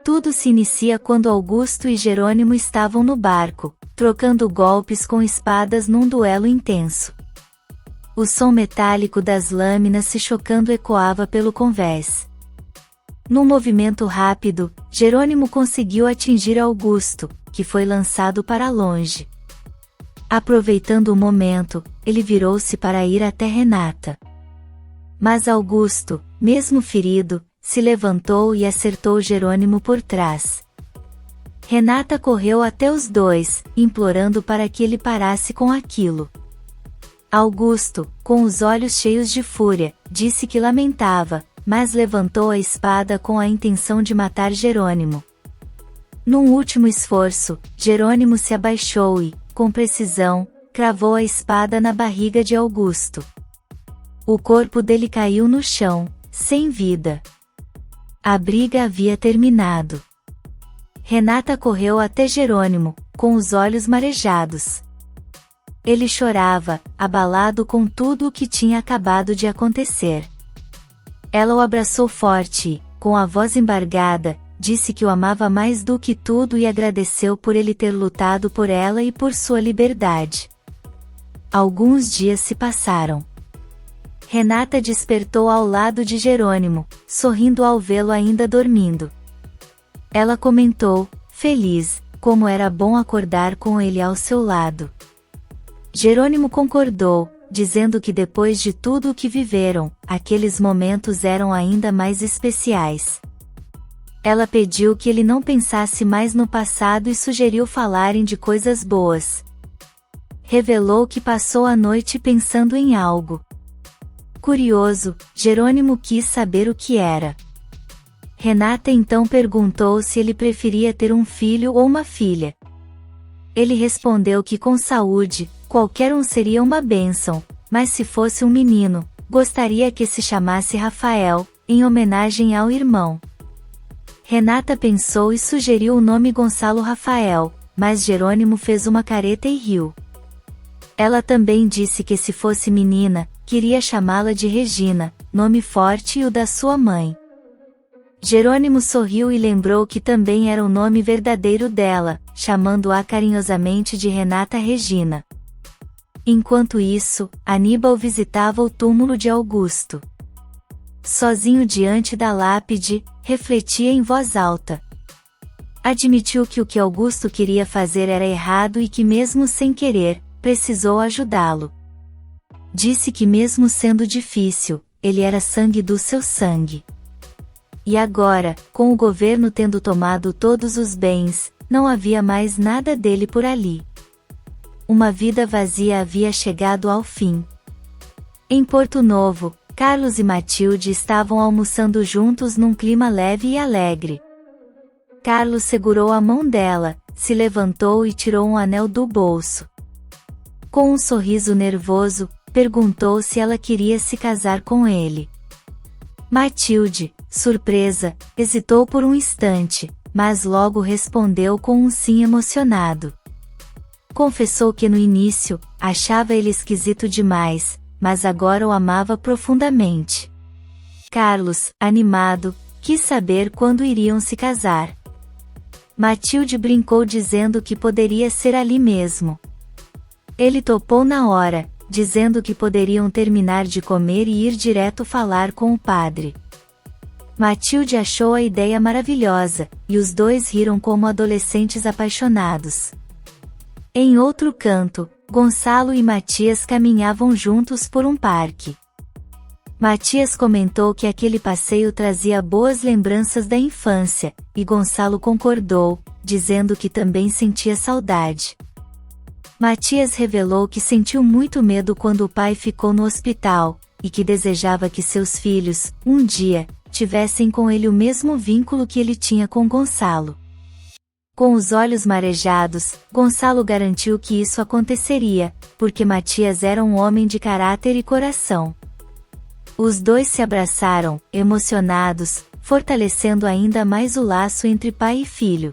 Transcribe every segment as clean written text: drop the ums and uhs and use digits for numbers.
Tudo se inicia quando Augusto e Jerônimo estavam no barco, trocando golpes com espadas num duelo intenso. O som metálico das lâminas se chocando ecoava pelo convés. Num movimento rápido, Jerônimo conseguiu atingir Augusto, que foi lançado para longe. Aproveitando o momento, ele virou-se para ir até Renata. Mas Augusto, mesmo ferido, se levantou e acertou Jerônimo por trás. Renata correu até os dois, implorando para que ele parasse com aquilo. Augusto, com os olhos cheios de fúria, disse que lamentava, mas levantou a espada com a intenção de matar Jerônimo. Num último esforço, Jerônimo se abaixou e, com precisão, cravou a espada na barriga de Augusto. O corpo dele caiu no chão, sem vida. A briga havia terminado. Renata correu até Jerônimo, com os olhos marejados. Ele chorava, abalado com tudo o que tinha acabado de acontecer. Ela o abraçou forte e, com a voz embargada, disse que o amava mais do que tudo e agradeceu por ele ter lutado por ela e por sua liberdade. Alguns dias se passaram. Renata despertou ao lado de Jerônimo, sorrindo ao vê-lo ainda dormindo. Ela comentou, feliz, como era bom acordar com ele ao seu lado. Jerônimo concordou, dizendo que depois de tudo o que viveram, aqueles momentos eram ainda mais especiais. Ela pediu que ele não pensasse mais no passado e sugeriu falarem de coisas boas. Revelou que passou a noite pensando em algo. Curioso, Jerônimo quis saber o que era. Renata então perguntou se ele preferia ter um filho ou uma filha. Ele respondeu que com saúde, qualquer um seria uma bênção, mas se fosse um menino, gostaria que se chamasse Rafael, em homenagem ao irmão. Renata pensou e sugeriu o nome Gonçalo Rafael, mas Jerônimo fez uma careta e riu. Ela também disse que se fosse menina, queria chamá-la de Regina, nome forte e o da sua mãe. Jerônimo sorriu e lembrou que também era o nome verdadeiro dela, chamando-a carinhosamente de Renata Regina. Enquanto isso, Aníbal visitava o túmulo de Augusto. Sozinho diante da lápide, refletia em voz alta. Admitiu que o que Augusto queria fazer era errado e que mesmo sem querer, precisou ajudá-lo. Disse que mesmo sendo difícil, ele era sangue do seu sangue. E agora, com o governo tendo tomado todos os bens, não havia mais nada dele por ali. Uma vida vazia havia chegado ao fim. Em Porto Novo, Carlos e Matilde estavam almoçando juntos num clima leve e alegre. Carlos segurou a mão dela, se levantou e tirou um anel do bolso. Com um sorriso nervoso, perguntou se ela queria se casar com ele. Matilde, surpresa, hesitou por um instante, mas logo respondeu com um sim emocionado. Confessou que no início, achava ele esquisito demais, mas agora o amava profundamente. Carlos, animado, quis saber quando iriam se casar. Matilde brincou dizendo que poderia ser ali mesmo. Ele topou na hora, dizendo que poderiam terminar de comer e ir direto falar com o padre. Matilde achou a ideia maravilhosa, e os dois riram como adolescentes apaixonados. Em outro canto, Gonçalo e Matias caminhavam juntos por um parque. Matias comentou que aquele passeio trazia boas lembranças da infância, e Gonçalo concordou, dizendo que também sentia saudade. Matias revelou que sentiu muito medo quando o pai ficou no hospital, e que desejava que seus filhos, um dia, tivessem com ele o mesmo vínculo que ele tinha com Gonçalo. Com os olhos marejados, Gonçalo garantiu que isso aconteceria, porque Matias era um homem de caráter e coração. Os dois se abraçaram, emocionados, fortalecendo ainda mais o laço entre pai e filho.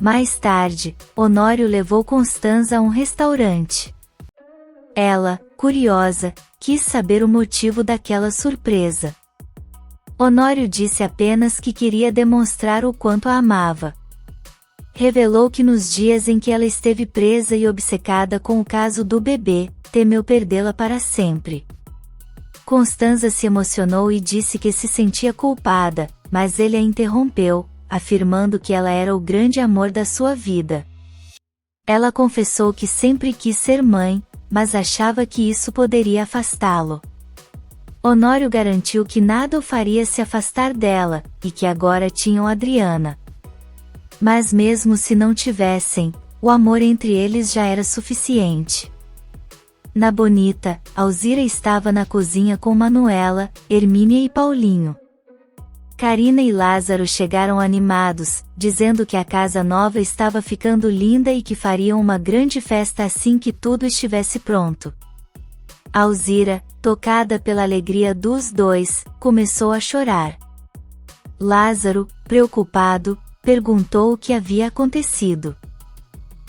Mais tarde, Honório levou Constanza a um restaurante. Ela, curiosa, quis saber o motivo daquela surpresa. Honório disse apenas que queria demonstrar o quanto a amava. Revelou que nos dias em que ela esteve presa e obcecada com o caso do bebê, temeu perdê-la para sempre. Constanza se emocionou e disse que se sentia culpada, mas ele a interrompeu, afirmando que ela era o grande amor da sua vida. Ela confessou que sempre quis ser mãe, mas achava que isso poderia afastá-lo. Honório garantiu que nada o faria se afastar dela, e que agora tinham Adriana. Mas mesmo se não tivessem, o amor entre eles já era suficiente. Na Bonita, Alzira estava na cozinha com Manuela, Hermínia e Paulinho. Carina e Lázaro chegaram animados, dizendo que a casa nova estava ficando linda e que fariam uma grande festa assim que tudo estivesse pronto. Alzira, tocada pela alegria dos dois, começou a chorar. Lázaro, preocupado, perguntou o que havia acontecido.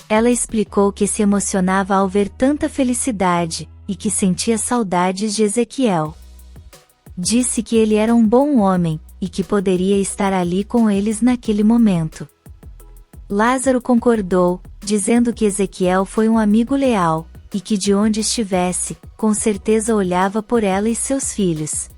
Ela explicou que se emocionava ao ver tanta felicidade, e que sentia saudades de Ezequiel. Disse que ele era um bom homem, e que poderia estar ali com eles naquele momento. Lázaro concordou, dizendo que Ezequiel foi um amigo leal, e que de onde estivesse, com certeza olhava por ela e seus filhos.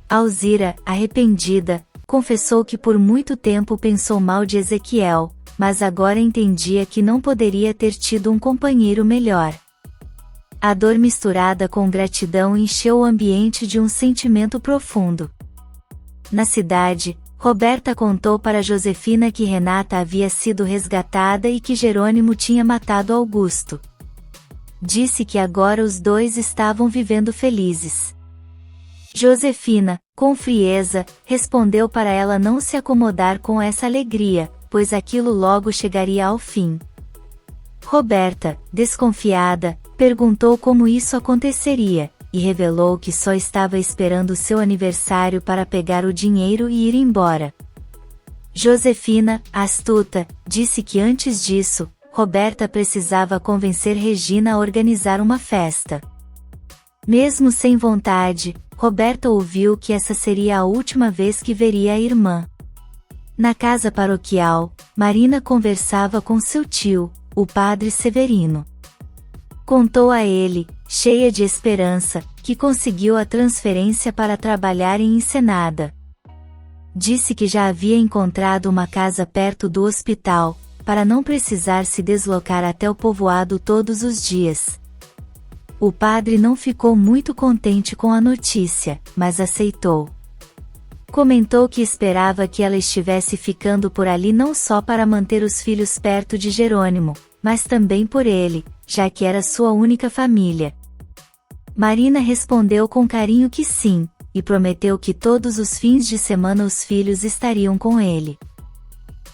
Alzira, arrependida, confessou que por muito tempo pensou mal de Ezequiel, mas agora entendia que não poderia ter tido um companheiro melhor. A dor misturada com gratidão encheu o ambiente de um sentimento profundo. Na cidade, Roberta contou para Josefina que Renata havia sido resgatada e que Jerônimo tinha matado Augusto. Disse que agora os dois estavam vivendo felizes. Josefina, com frieza, respondeu para ela não se acomodar com essa alegria, pois aquilo logo chegaria ao fim. Roberta, desconfiada, perguntou como isso aconteceria, e revelou que só estava esperando seu aniversário para pegar o dinheiro e ir embora. Josefina, astuta, disse que antes disso, Roberta precisava convencer Regina a organizar uma festa. Mesmo sem vontade, Roberta ouviu que essa seria a última vez que veria a irmã. Na casa paroquial, Marina conversava com seu tio, o padre Severino. Contou a ele, cheia de esperança, que conseguiu a transferência para trabalhar em Ensenada. Disse que já havia encontrado uma casa perto do hospital, para não precisar se deslocar até o povoado todos os dias. O padre não ficou muito contente com a notícia, mas aceitou. Comentou que esperava que ela estivesse ficando por ali não só para manter os filhos perto de Jerônimo, mas também por ele, já que era sua única família. Marina respondeu com carinho que sim, e prometeu que todos os fins de semana os filhos estariam com ele.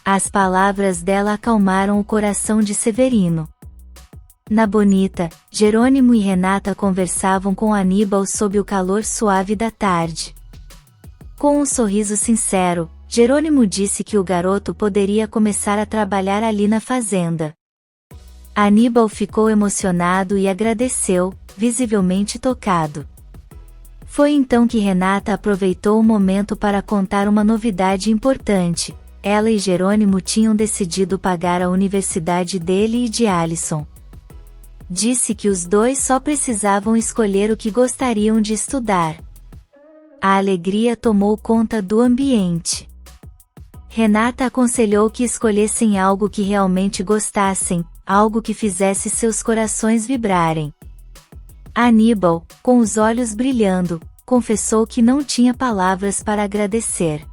As palavras dela acalmaram o coração de Severino. Na Bonita, Jerônimo e Renata conversavam com Aníbal sob o calor suave da tarde. Com um sorriso sincero, Jerônimo disse que o garoto poderia começar a trabalhar ali na fazenda. Aníbal ficou emocionado e agradeceu, visivelmente tocado. Foi então que Renata aproveitou o momento para contar uma novidade importante. Ela e Jerônimo tinham decidido pagar a universidade dele e de Alisson. Disse que os dois só precisavam escolher o que gostariam de estudar. A alegria tomou conta do ambiente. Renata aconselhou que escolhessem algo que realmente gostassem, algo que fizesse seus corações vibrarem. Aníbal, com os olhos brilhando, confessou que não tinha palavras para agradecer.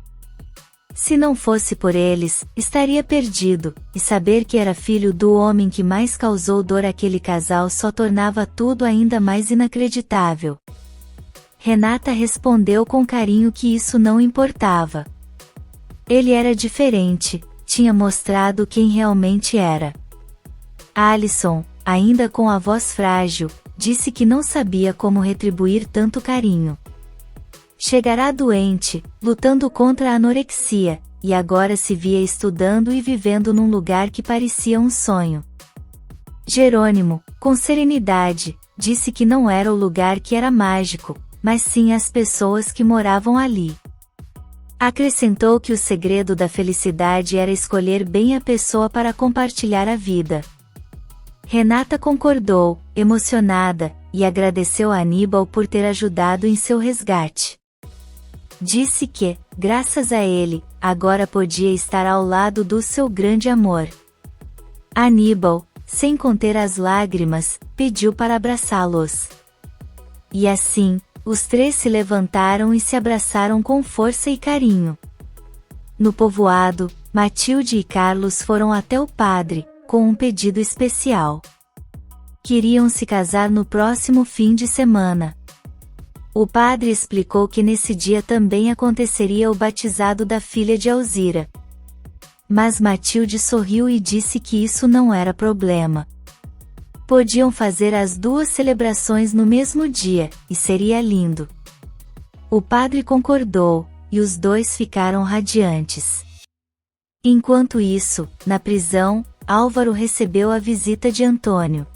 Se não fosse por eles, estaria perdido, e saber que era filho do homem que mais causou dor àquele casal só tornava tudo ainda mais inacreditável. Renata respondeu com carinho que isso não importava. Ele era diferente, tinha mostrado quem realmente era. Alisson, ainda com a voz frágil, disse que não sabia como retribuir tanto carinho. Chegará doente, lutando contra a anorexia, e agora se via estudando e vivendo num lugar que parecia um sonho. Jerônimo, com serenidade, disse que não era o lugar que era mágico, mas sim as pessoas que moravam ali. Acrescentou que o segredo da felicidade era escolher bem a pessoa para compartilhar a vida. Renata concordou, emocionada, e agradeceu a Aníbal por ter ajudado em seu resgate. Disse que, graças a ele, agora podia estar ao lado do seu grande amor. Aníbal, sem conter as lágrimas, pediu para abraçá-los. E assim, os três se levantaram e se abraçaram com força e carinho. No povoado, Matilde e Carlos foram até o padre, com um pedido especial. Queriam se casar no próximo fim de semana. O padre explicou que nesse dia também aconteceria o batizado da filha de Alzira. Mas Matilde sorriu e disse que isso não era problema. Podiam fazer as duas celebrações no mesmo dia, e seria lindo. O padre concordou, e os dois ficaram radiantes. Enquanto isso, na prisão, Álvaro recebeu a visita de Antônio.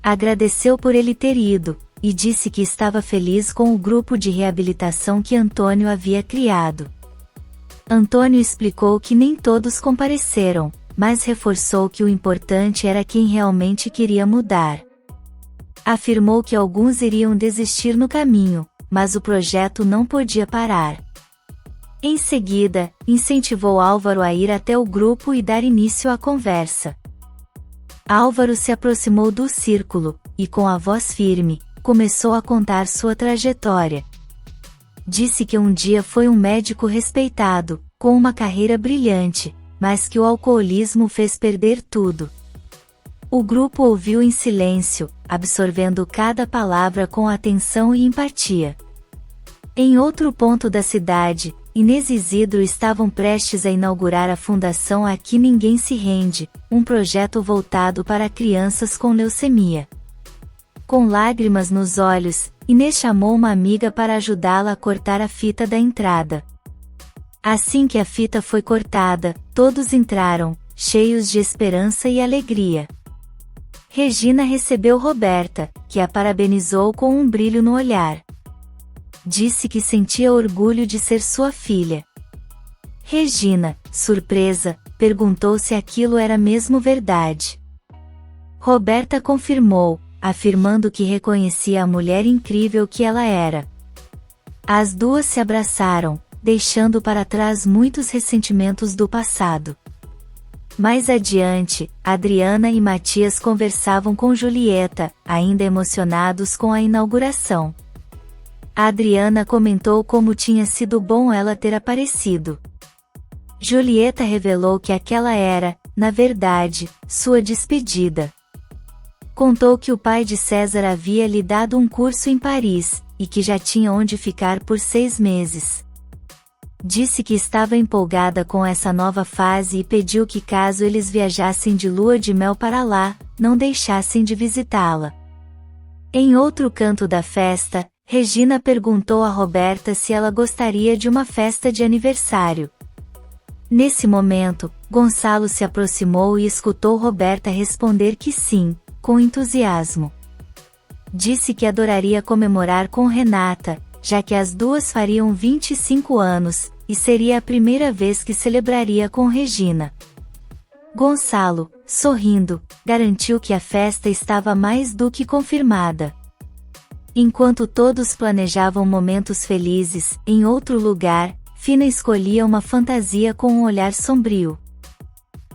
Agradeceu por ele ter ido, e disse que estava feliz com o grupo de reabilitação que Antônio havia criado. Antônio explicou que nem todos compareceram, mas reforçou que o importante era quem realmente queria mudar. Afirmou que alguns iriam desistir no caminho, mas o projeto não podia parar. Em seguida, incentivou Álvaro a ir até o grupo e dar início à conversa. Álvaro se aproximou do círculo, e com a voz firme, começou a contar sua trajetória. Disse que um dia foi um médico respeitado, com uma carreira brilhante, mas que o alcoolismo fez perder tudo. O grupo ouviu em silêncio, absorvendo cada palavra com atenção e empatia. Em outro ponto da cidade, Inês e Isidro estavam prestes a inaugurar a Fundação Aqui Ninguém Se Rende, um projeto voltado para crianças com leucemia. Com lágrimas nos olhos, Inês chamou uma amiga para ajudá-la a cortar a fita da entrada. Assim que a fita foi cortada, todos entraram, cheios de esperança e alegria. Regina recebeu Roberta, que a parabenizou com um brilho no olhar. Disse que sentia orgulho de ser sua filha. Regina, surpresa, perguntou se aquilo era mesmo verdade. Roberta confirmou, afirmando que reconhecia a mulher incrível que ela era. As duas se abraçaram, deixando para trás muitos ressentimentos do passado. Mais adiante, Adriana e Matias conversavam com Julieta, ainda emocionados com a inauguração. A Adriana comentou como tinha sido bom ela ter aparecido. Julieta revelou que aquela era, na verdade, sua despedida. Contou que o pai de César havia lhe dado um curso em Paris, e que já tinha onde ficar por 6 meses. Disse que estava empolgada com essa nova fase e pediu que caso eles viajassem de lua de mel para lá, não deixassem de visitá-la. Em outro canto da festa, Regina perguntou a Roberta se ela gostaria de uma festa de aniversário. Nesse momento, Gonçalo se aproximou e escutou Roberta responder que sim, com entusiasmo. Disse que adoraria comemorar com Renata, já que as duas fariam 25 anos, e seria a primeira vez que celebraria com Regina. Gonçalo, sorrindo, garantiu que a festa estava mais do que confirmada. Enquanto todos planejavam momentos felizes, em outro lugar, Fina escolhia uma fantasia com um olhar sombrio.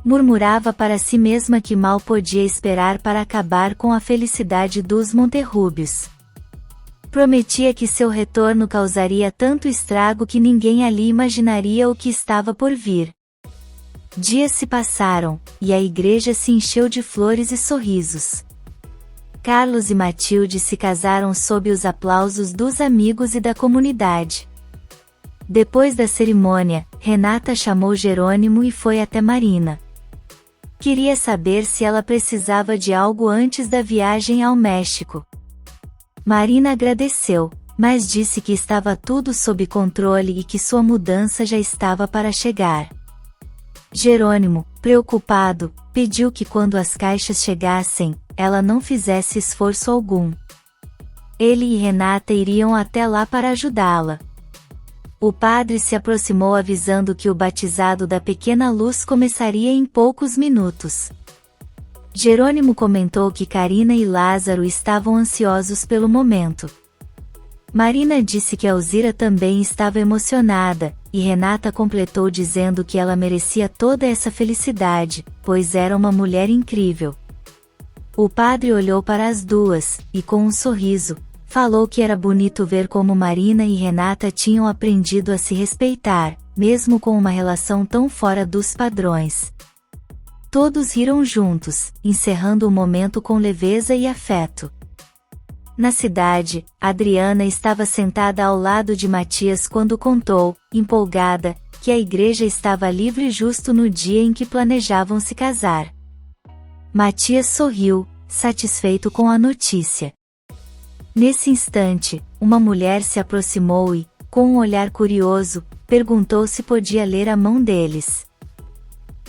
Murmurava para si mesma que mal podia esperar para acabar com a felicidade dos Monterrúbios. Prometia que seu retorno causaria tanto estrago que ninguém ali imaginaria o que estava por vir. Dias se passaram, e a igreja se encheu de flores e sorrisos. Carlos e Matilde se casaram sob os aplausos dos amigos e da comunidade. Depois da cerimônia, Renata chamou Jerônimo e foi até Marina. Queria saber se ela precisava de algo antes da viagem ao México. Marina agradeceu, mas disse que estava tudo sob controle e que sua mudança já estava para chegar. Jerônimo, preocupado, pediu que quando as caixas chegassem, ela não fizesse esforço algum. Ele e Renata iriam até lá para ajudá-la. O padre se aproximou avisando que o batizado da pequena luz começaria em poucos minutos. Jerônimo comentou que Carina e Lázaro estavam ansiosos pelo momento. Marina disse que Alzira também estava emocionada, e Renata completou dizendo que ela merecia toda essa felicidade, pois era uma mulher incrível. O padre olhou para as duas, e com um sorriso, falou que era bonito ver como Marina e Renata tinham aprendido a se respeitar, mesmo com uma relação tão fora dos padrões. Todos riram juntos, encerrando o momento com leveza e afeto. Na cidade, Adriana estava sentada ao lado de Matias quando contou, empolgada, que a igreja estava livre justo no dia em que planejavam se casar. Matias sorriu, satisfeito com a notícia. Nesse instante, uma mulher se aproximou e, com um olhar curioso, perguntou se podia ler a mão deles.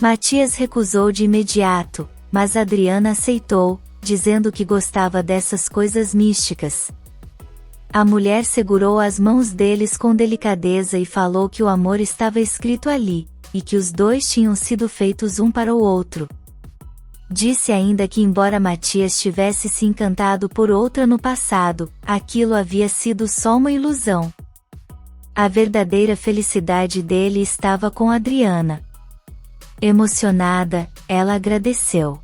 Matias recusou de imediato, mas Adriana aceitou, dizendo que gostava dessas coisas místicas. A mulher segurou as mãos deles com delicadeza e falou que o amor estava escrito ali, e que os dois tinham sido feitos um para o outro. Disse ainda que embora Matias tivesse se encantado por outra no passado, aquilo havia sido só uma ilusão. A verdadeira felicidade dele estava com Adriana. Emocionada, ela agradeceu.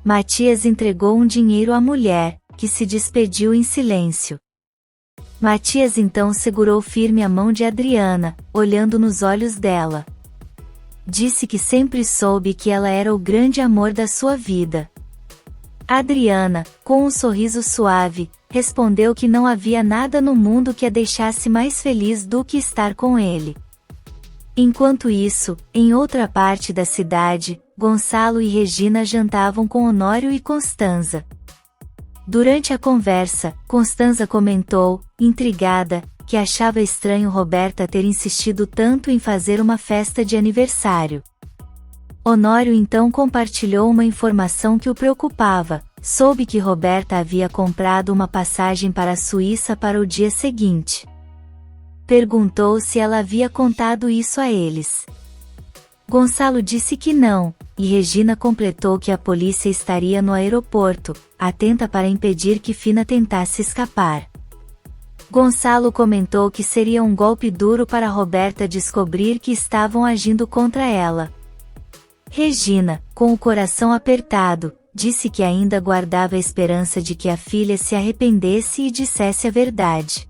Matias entregou um dinheiro à mulher, que se despediu em silêncio. Matias então segurou firme a mão de Adriana, olhando nos olhos dela. Disse que sempre soube que ela era o grande amor da sua vida. Adriana, com um sorriso suave, respondeu que não havia nada no mundo que a deixasse mais feliz do que estar com ele. Enquanto isso, em outra parte da cidade, Gonçalo e Regina jantavam com Honório e Constanza. Durante a conversa, Constanza comentou, intrigada, que achava estranho Roberta ter insistido tanto em fazer uma festa de aniversário. Honório então compartilhou uma informação que o preocupava. Soube que Roberta havia comprado uma passagem para a Suíça para o dia seguinte. Perguntou se ela havia contado isso a eles. Gonçalo disse que não, e Regina completou que a polícia estaria no aeroporto, atenta para impedir que Fina tentasse escapar. Gonçalo comentou que seria um golpe duro para Roberta descobrir que estavam agindo contra ela. Regina, com o coração apertado, disse que ainda guardava a esperança de que a filha se arrependesse e dissesse a verdade.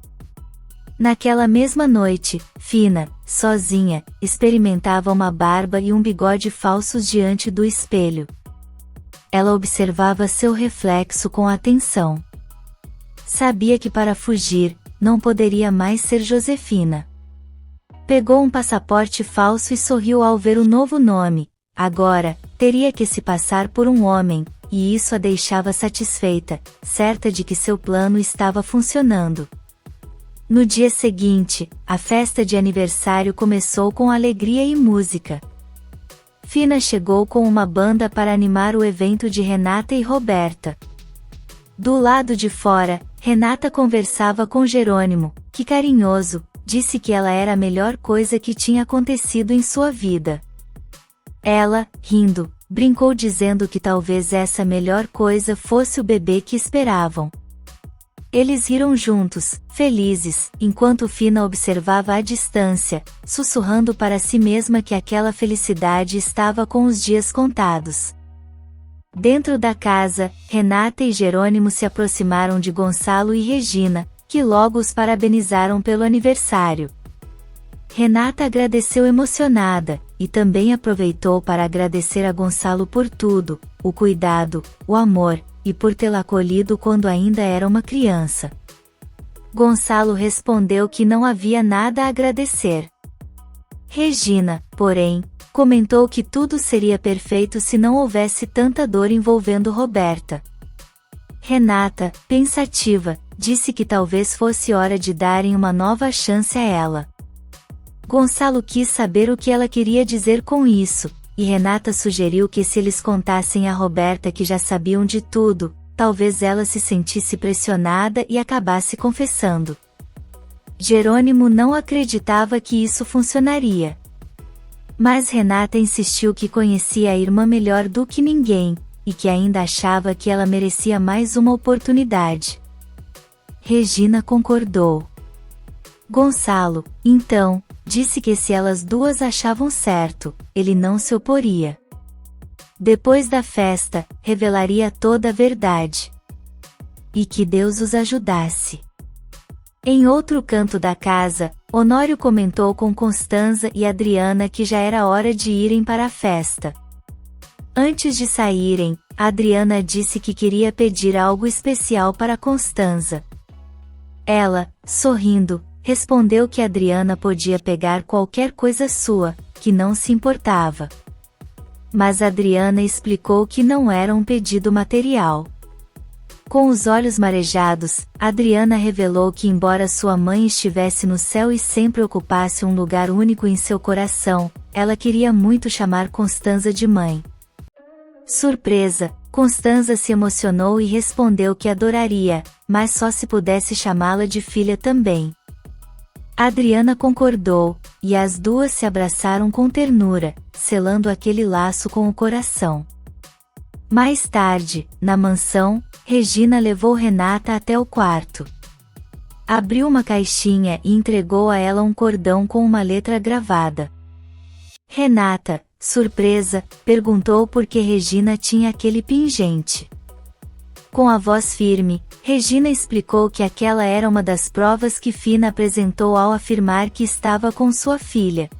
Naquela mesma noite, Fina, sozinha, experimentava uma barba e um bigode falsos diante do espelho. Ela observava seu reflexo com atenção. Sabia que para fugir, não poderia mais ser Josefina. Pegou um passaporte falso e sorriu ao ver o novo nome. Agora, teria que se passar por um homem, e isso a deixava satisfeita, certa de que seu plano estava funcionando. No dia seguinte, a festa de aniversário começou com alegria e música. Fina chegou com uma banda para animar o evento de Renata e Roberta. Do lado de fora, Renata conversava com Jerônimo, que carinhoso, disse que ela era a melhor coisa que tinha acontecido em sua vida. Ela, rindo, brincou dizendo que talvez essa melhor coisa fosse o bebê que esperavam. Eles riram juntos, felizes, enquanto Fina observava à distância, sussurrando para si mesma que aquela felicidade estava com os dias contados. Dentro da casa, Renata e Jerônimo se aproximaram de Gonçalo e Regina, que logo os parabenizaram pelo aniversário. Renata agradeceu emocionada, e também aproveitou para agradecer a Gonçalo por tudo, o cuidado, o amor, e por tê-la acolhido quando ainda era uma criança. Gonçalo respondeu que não havia nada a agradecer. Regina, porém, comentou que tudo seria perfeito se não houvesse tanta dor envolvendo Roberta. Renata, pensativa, disse que talvez fosse hora de darem uma nova chance a ela. Gonçalo quis saber o que ela queria dizer com isso, e Renata sugeriu que se eles contassem a Roberta que já sabiam de tudo, talvez ela se sentisse pressionada e acabasse confessando. Jerônimo não acreditava que isso funcionaria. Mas Renata insistiu que conhecia a irmã melhor do que ninguém, e que ainda achava que ela merecia mais uma oportunidade. Regina concordou. Gonçalo, então, disse que se elas duas achavam certo, ele não se oporia. Depois da festa, revelaria toda a verdade. E que Deus os ajudasse. Em outro canto da casa, Honório comentou com Constanza e Adriana que já era hora de irem para a festa. Antes de saírem, Adriana disse que queria pedir algo especial para Constanza. Ela, sorrindo, respondeu que Adriana podia pegar qualquer coisa sua, que não se importava. Mas Adriana explicou que não era um pedido material. Com os olhos marejados, Adriana revelou que embora sua mãe estivesse no céu e sempre ocupasse um lugar único em seu coração, ela queria muito chamar Constanza de mãe. Surpresa, Constanza se emocionou e respondeu que adoraria, mas só se pudesse chamá-la de filha também. Adriana concordou, e as duas se abraçaram com ternura, selando aquele laço com o coração. Mais tarde, na mansão, Regina levou Renata até o quarto. Abriu uma caixinha e entregou a ela um cordão com uma letra gravada. Renata, surpresa, perguntou por que Regina tinha aquele pingente. Com a voz firme, Regina explicou que aquela era uma das provas que Fina apresentou ao afirmar que estava com sua filha.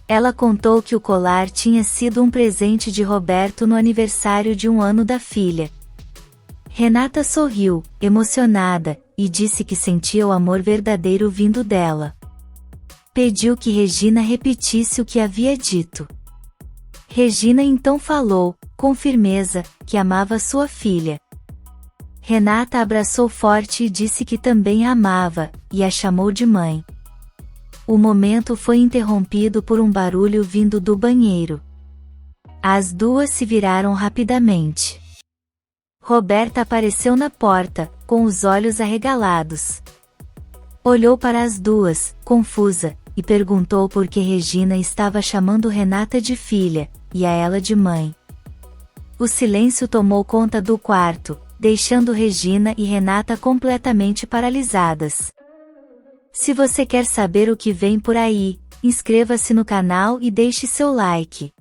Ela contou que o colar tinha sido um presente de Roberto no aniversário de 1 ano da filha. Renata sorriu, emocionada, e disse que sentia o amor verdadeiro vindo dela. Pediu que Regina repetisse o que havia dito. Regina então falou, com firmeza, que amava sua filha. Renata abraçou forte e disse que também a amava, e a chamou de mãe. O momento foi interrompido por um barulho vindo do banheiro. As duas se viraram rapidamente. Roberta apareceu na porta, com os olhos arregalados. Olhou para as duas, confusa, e perguntou por que Regina estava chamando Renata de filha, e a ela de mãe. O silêncio tomou conta do quarto, deixando Regina e Renata completamente paralisadas. Se você quer saber o que vem por aí, inscreva-se no canal e deixe seu like.